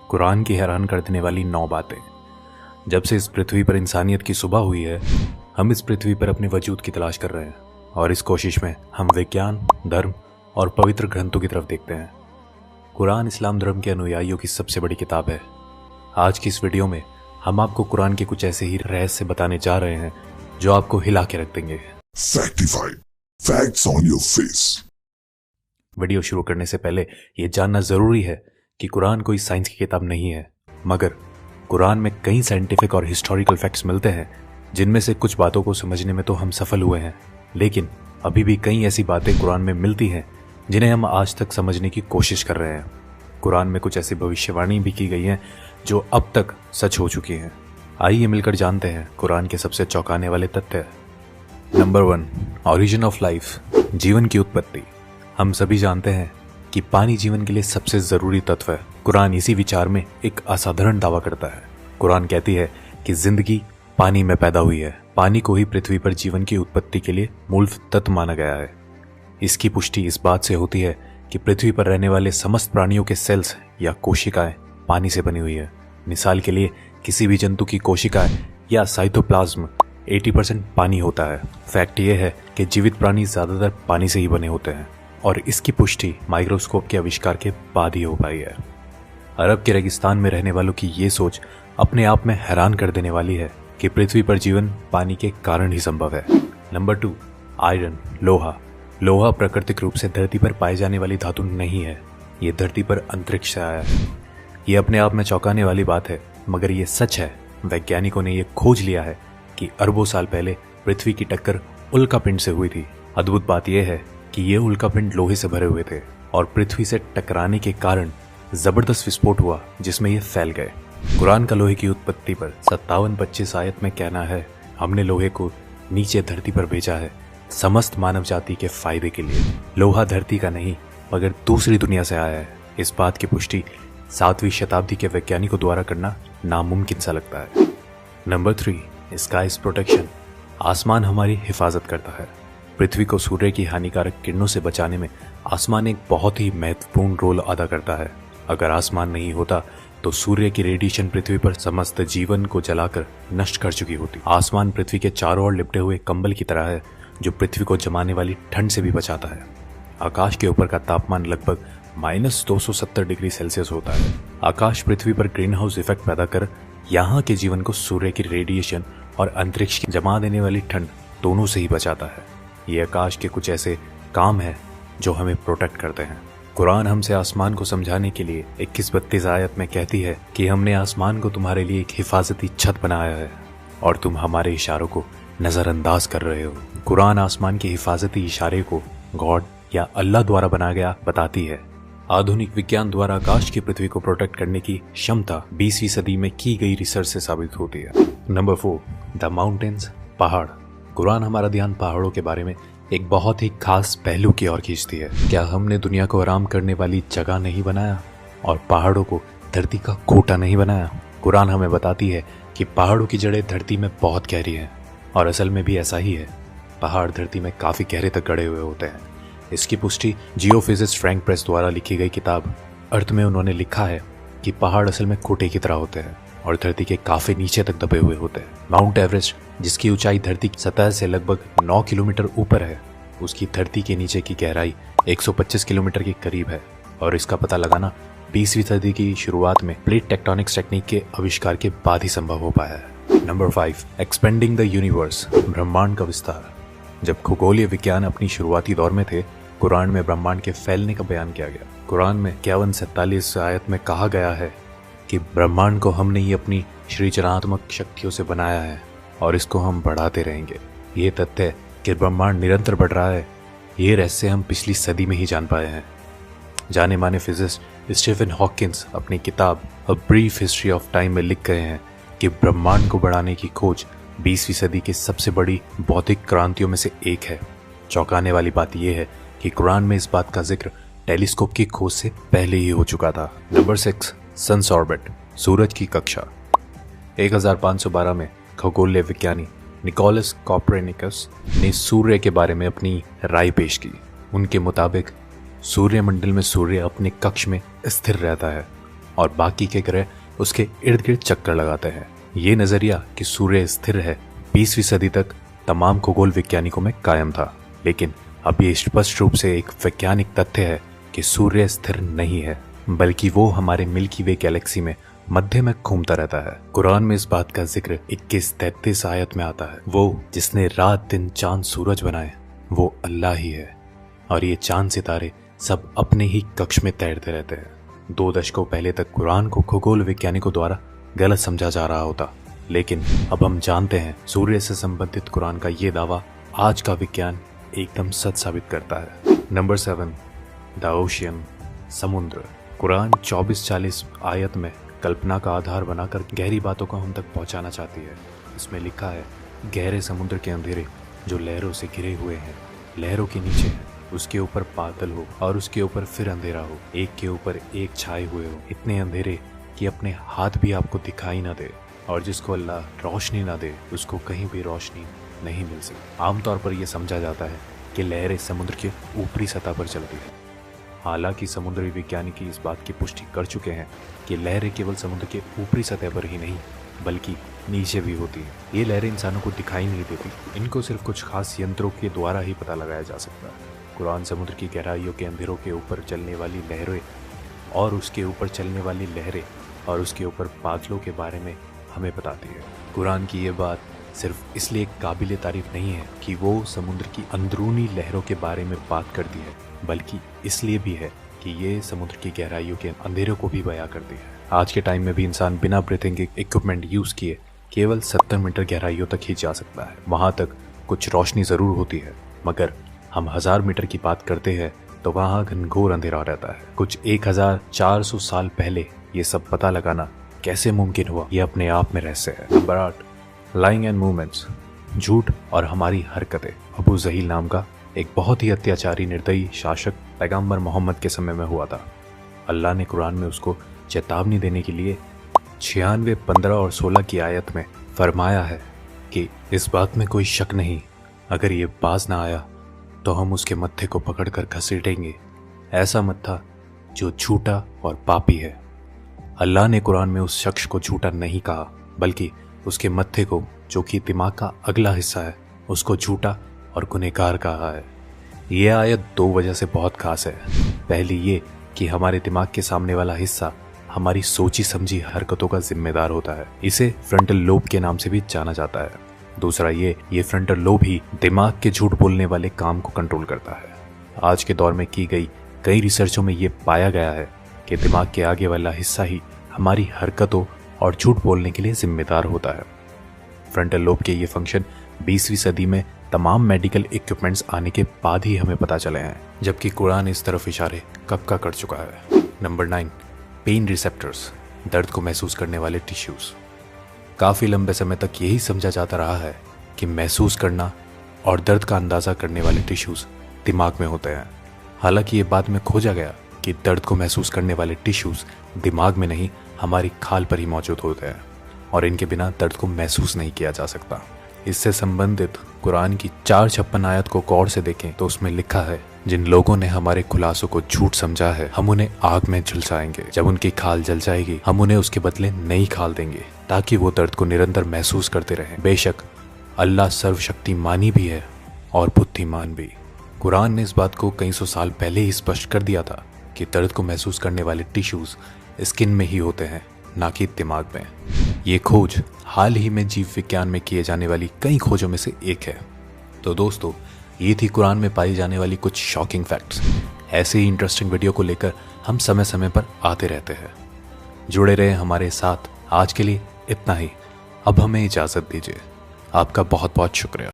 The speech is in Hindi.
कुरान की हैरान कर देने वाली 9 बातें। जब से इस पृथ्वी पर इंसानियत की सुबह हुई है, हम इस पृथ्वी पर अपने वजूद की तलाश कर रहे हैं और इस कोशिश में हम विज्ञान, धर्म और पवित्र ग्रंथों की तरफ देखते हैं। कुरान इस्लाम धर्म के अनुयायियों की सबसे बड़ी किताब है। आज की इस वीडियो में हम आपको कुरान के कुछ ऐसे ही रहस्य बताने जा रहे हैं जो आपको हिला के रख देंगे। Factified. Facts on your face. Video शुरू करने से पहले यह जानना जरूरी है कि कुरान कोई साइंस की किताब नहीं है, मगर कुरान में कई साइंटिफिक और हिस्टोरिकल फैक्ट्स मिलते हैं जिनमें से कुछ बातों को समझने में तो हम सफल हुए हैं, लेकिन अभी भी कई ऐसी बातें कुरान में मिलती हैं जिन्हें हम आज तक समझने की कोशिश कर रहे हैं। कुरान में कुछ ऐसी भविष्यवाणी भी की गई हैं जो अब तक सच हो चुकी हैं। आइए मिलकर जानते हैं कुरान के सबसे चौंकाने वाले तथ्य। नंबर 1, ऑरिजिन ऑफ लाइफ, जीवन की उत्पत्ति। हम सभी जानते हैं कि पानी जीवन के लिए सबसे जरूरी तत्व है। कुरान इसी विचार में एक असाधारण दावा करता है। कुरान कहती है कि जिंदगी पानी में पैदा हुई है। पानी को ही पृथ्वी पर जीवन की उत्पत्ति के लिए मूल तत्व माना गया है। इसकी पुष्टि इस बात से होती है कि पृथ्वी पर रहने वाले समस्त प्राणियों के सेल्स या कोशिकाएं पानी से बनी हुई है। मिसाल के लिए किसी भी जंतु की कोशिकाएं या साइटोप्लाज्म 80% पानी होता है। फैक्ट यह है कि जीवित प्राणी ज्यादातर पानी से ही बने होते हैं और इसकी पुष्टि माइक्रोस्कोप के आविष्कार के बाद ही हो पाई है। अरब के रेगिस्तान में रहने वालों की ये सोच अपने आप में हैरान कर देने वाली है कि पृथ्वी पर जीवन पानी के कारण ही संभव है। नंबर 2, आयरन, लोहा। लोहा प्राकृतिक रूप से धरती पर पाई जाने वाली धातु नहीं है। ये धरती पर अंतरिक्ष से आया है। ये अपने आप में चौंकाने वाली बात है, मगर ये सच है। वैज्ञानिकों ने यह खोज लिया है कि अरबों साल पहले पृथ्वी की टक्कर उल्कापिंड से हुई थी। अद्भुत बात यह है कि ये उल्कापिंड लोहे से भरे हुए थे और पृथ्वी से टकराने के कारण जबरदस्त विस्फोट हुआ जिसमें ये फैल गए। कुरान का लोहे की उत्पत्ति पर 57-25 आयत में कहना है, हमने लोहे को नीचे धरती पर भेजा है समस्त मानव जाति के फायदे के लिए। लोहा धरती का नहीं मगर दूसरी दुनिया से आया है। इस बात की पुष्टि 7वीं शताब्दी के वैज्ञानिकों द्वारा करना नामुमकिन सा लगता है। Number 3, skies protection. आसमान हमारी हिफाजत करता है। पृथ्वी को सूर्य की हानिकारक किरणों से बचाने में आसमान एक बहुत ही महत्वपूर्ण रोल अदा करता है। अगर आसमान नहीं होता तो सूर्य की रेडिएशन पृथ्वी पर समस्त जीवन को जलाकर नष्ट कर चुकी होती। आसमान पृथ्वी के चारों ओर लिपटे हुए कंबल की तरह है जो पृथ्वी को जमाने वाली ठंड से भी बचाता है। आकाश के ऊपर का तापमान लगभग -270 डिग्री सेल्सियस होता है। आकाश पृथ्वी पर ग्रीन हाउस इफेक्ट पैदा कर यहाँ के जीवन को सूर्य की रेडिएशन और अंतरिक्ष की जमा देने वाली ठंड दोनों से ही बचाता है। ये आकाश के कुछ ऐसे काम हैं जो हमें प्रोटेक्ट करते हैं। कुरान हमसे आसमान को समझाने के लिए 21-32 आयत में कहती है कि हमने आसमान को तुम्हारे लिए एक हिफाजती छत बनाया है और तुम हमारे इशारों को नजरअंदाज कर रहे हो। कुरान आसमान के हिफाजती इशारे को गॉड या अल्लाह द्वारा बनाया गया बताती है। आधुनिक विज्ञान द्वारा आकाश की पृथ्वी को प्रोटेक्ट करने की क्षमता 20वीं सदी में की गई रिसर्च से साबित होती है। नंबर 4, द माउंटेन्स, पहाड़। कुरान हमारा ध्यान पहाड़ों के बारे में एक बहुत ही खास पहलू की ओर खींचती है। क्या हमने दुनिया को आराम करने वाली जगह नहीं बनाया और पहाड़ों को धरती का कोटा नहीं बनाया? कुरान हमें बताती है कि पहाड़ों की जड़ें धरती में बहुत गहरी हैं और असल में भी ऐसा ही है। पहाड़ धरती में काफी गहरे तक गड़े हुए होते हैं। इसकी पुष्टि जियोफिजिस्ट फ्रैंक प्रेस द्वारा लिखी गई किताब अर्थ में उन्होंने लिखा है कि पहाड़ असल में कोटे की तरह होते हैं और धरती के काफी नीचे तक दबे हुए होते हैं। माउंट एवरेस्ट, जिसकी ऊंचाई धरती की सतह से लगभग 9 किलोमीटर ऊपर है, उसकी धरती के नीचे की गहराई 125 किलोमीटर के करीब है और इसका पता लगाना 20वीं सदी की शुरुआत में प्लेट टेक्टोनिक्स टेक्निक के आविष्कार के बाद ही संभव हो पाया है। नंबर 5, एक्सपेंडिंग द यूनिवर्स, ब्रह्मांड का विस्तार। जब खगोलीय विज्ञान अपनी शुरुआती दौर में थे, कुरान में ब्रह्मांड के फैलने का बयान किया गया। कुरान में 51-47 आयत में कहा गया है कि ब्रह्मांड को हमने ही अपनी सृजनात्मक शक्तियों से बनाया है और इसको हम बढ़ाते रहेंगे। ये तथ्य कि ब्रह्मांड निरंतर बढ़ रहा है, ये रहस्य हम पिछली सदी में ही जान पाए हैं। जाने माने फिजिस्ट स्टीफन हॉकिंस अपनी किताब a brief history of time में लिख गए हैं कि ब्रह्मांड को बढ़ाने की खोज 20वीं सदी की सबसे बड़ी भौतिक क्रांतियों में से एक है। चौंकाने वाली बात यह है कि कुरान में इस बात का जिक्र टेलीस्कोप की खोज से पहले ही हो चुका था। नंबर 6, सन्स ऑर्बिट, सूरज की कक्षा। 1512 में खगोलीय विज्ञानी निकोलस कॉपरनिकस ने सूर्य के बारे में अपनी राय पेश की। उनके मुताबिक सूर्यमंडल में सूर्य अपने कक्ष में स्थिर रहता है और बाकी के ग्रह उसके इर्द गिर्द चक्कर लगाते हैं। ये नजरिया कि सूर्य स्थिर है 20वीं सदी तक तमाम खगोल वैज्ञानिकों में कायम था, लेकिन अब ये स्पष्ट रूप से एक वैज्ञानिक तथ्य है कि सूर्य स्थिर नहीं है, बल्कि वो हमारे मिल्की वे गैलेक्सी में मध्य में घूमता रहता है। कुरान में इस बात का जिक्र 21-33 आयत में आता है। वो जिसने रात दिन चांद सूरज बनाए वो अल्लाह ही है, और ये चांद सितारे सब अपने ही कक्ष में तैरते रहते हैं। 2 दशकों पहले तक कुरान को खगोल वैज्ञानिकों द्वारा गलत समझा जा रहा होता, लेकिन अब हम जानते हैं सूर्य से संबंधित कुरान का ये दावा आज का विज्ञान एकदम सच साबित करता है। नंबर 7, द ओशियन, समुद्र। कुरान 24-40 आयत में कल्पना का आधार बनाकर गहरी बातों को हम तक पहुंचाना चाहती है। इसमें लिखा है, गहरे समुद्र के अंधेरे जो लहरों से घिरे हुए हैं, लहरों के नीचे है, उसके ऊपर बादल हो और उसके ऊपर फिर अंधेरा हो, एक के ऊपर एक छाए हुए हो, इतने अंधेरे कि अपने हाथ भी आपको दिखाई ना दे, और जिसको अल्लाह रोशनी ना दे उसको कहीं भी रोशनी नहीं मिल सकती। आमतौर पर यह समझा जाता है कि लहरें समुद्र के ऊपरी सतह पर चलती है। हालांकि समुद्री विज्ञानिक इस बात की पुष्टि कर चुके हैं कि लहरें केवल समुद्र के ऊपरी सतह पर ही नहीं बल्कि नीचे भी होती हैं। ये लहरें इंसानों को दिखाई नहीं देती, इनको सिर्फ कुछ खास यंत्रों के द्वारा ही पता लगाया जा सकता है। कुरान समुद्र की गहराइयों के अंधेरों के ऊपर चलने वाली लहरें और उसके ऊपर चलने वाली लहरें और उसके ऊपर बादलों के बारे में हमें बताती है। कुरान की ये बात सिर्फ इसलिए काबिल तारीफ नहीं है कि वो समुद्र की अंदरूनी लहरों के बारे में बात करती है, बल्कि इसलिए भी है कि ये समुद्र की गहराइयों के अंधेरों को भी बयां करती है। आज के टाइम में भी इंसान बिना ब्रीथिंग इक्विपमेंट यूज किए केवल 70 मीटर गहराइयों तक ही जा सकता है। वहां तक कुछ रोशनी जरूर होती है, मगर हम 1000 मीटर की बात करते हैं तो वहां घनघोर अंधेरा रहता है। कुछ 1400 साल पहले ये सब पता लगाना कैसे मुमकिन हुआ, ये अपने आप में रहस्य है। नंबर 8, लाइंग एंड मूवमेंट्स, झूठ और हमारी हरकतें। अबू जहील नाम का एक बहुत ही अत्याचारी निर्दयी शासक पैगंबर मोहम्मद के समय में हुआ था। अल्लाह ने कुरान में उसको चेतावनी देने के लिए 96, 15 और 16 की आयत में फरमाया है कि इस बात में कोई शक नहीं, अगर ये बाज ना आया तो हम उसके मत्थे को पकड़कर घसीटेंगे, ऐसा मत्था जो झूठा और पापी है। अल्लाह ने कुरान में उस शख्स को झूठा नहीं कहा, बल्कि उसके मत्थे को, जो कि दिमाग का अगला हिस्सा है, उसको झूठा और गुनहगार कहा है। यह आयत 2 वजह से बहुत खास है। पहली ये कि हमारे दिमाग के सामने वाला हिस्सा हमारी सोची समझी हरकतों का जिम्मेदार होता है। इसे फ्रंटल लोब के नाम से भी जाना जाता है। दूसरा ये फ्रंटल लोब ही दिमाग के झूठ बोलने वाले काम को कंट्रोल करता है। आज के दौर में की गई कई रिसर्चों में ये पाया गया है कि दिमाग के आगे वाला हिस्सा ही हमारी हरकतों और झूठ बोलने के लिए जिम्मेदार होता है। फ्रंटल लोब के ये फंक्शन 20वीं सदी में तमाम मेडिकल इक्विपमेंट्स आने के बाद ही हमें पता चले हैं, जबकि कुरान इस तरफ इशारे कब का कर चुका है। नंबर 9, पेन रिसेप्टर्स, दर्द को महसूस करने वाले टिश्यूज। काफी लंबे समय तक यही समझा जाता रहा है कि महसूस करना और दर्द का अंदाजा करने वाले टिश्यूज दिमाग में होते हैं। हालांकि ये बाद में खोजा गया कि दर्द को महसूस करने वाले टिश्यूज दिमाग में नहीं, हमारी खाल पर ही मौजूद होते हैं, और इनके बिना दर्द को महसूस नहीं किया जा सकता। इससे संबंधित कुरान की 456 आयत को गौर से देखें तो उसमें लिखा है, जिन लोगों ने हमारे खुलासों को झूठ समझा है, हम उन्हें आग में झुलसाएंगे। जब उनकी खाल जल जाएगी, हम उन्हें उसके बदले नई खाल देंगे, ताकि वो दर्द को निरंतर महसूस करते रहें। बेशक अल्लाह सर्वशक्तिमानी भी है और बुद्धिमान भी। कुरान ने इस बात को कई सौ साल पहले ही स्पष्ट कर दिया था कि दर्द को महसूस करने वाले टिश्यूज स्किन में ही होते हैं, ना कि दिमाग में। ये खोज हाल ही में जीव विज्ञान में किए जाने वाली कई खोजों में से एक है। तो दोस्तों, ये थी कुरान में पाई जाने वाली कुछ शॉकिंग फैक्ट्स। ऐसे ही इंटरेस्टिंग वीडियो को लेकर हम समय समय पर आते रहते हैं। जुड़े रहे हमारे साथ। आज के लिए इतना ही, अब हमें इजाजत दीजिए। आपका बहुत बहुत शुक्रिया।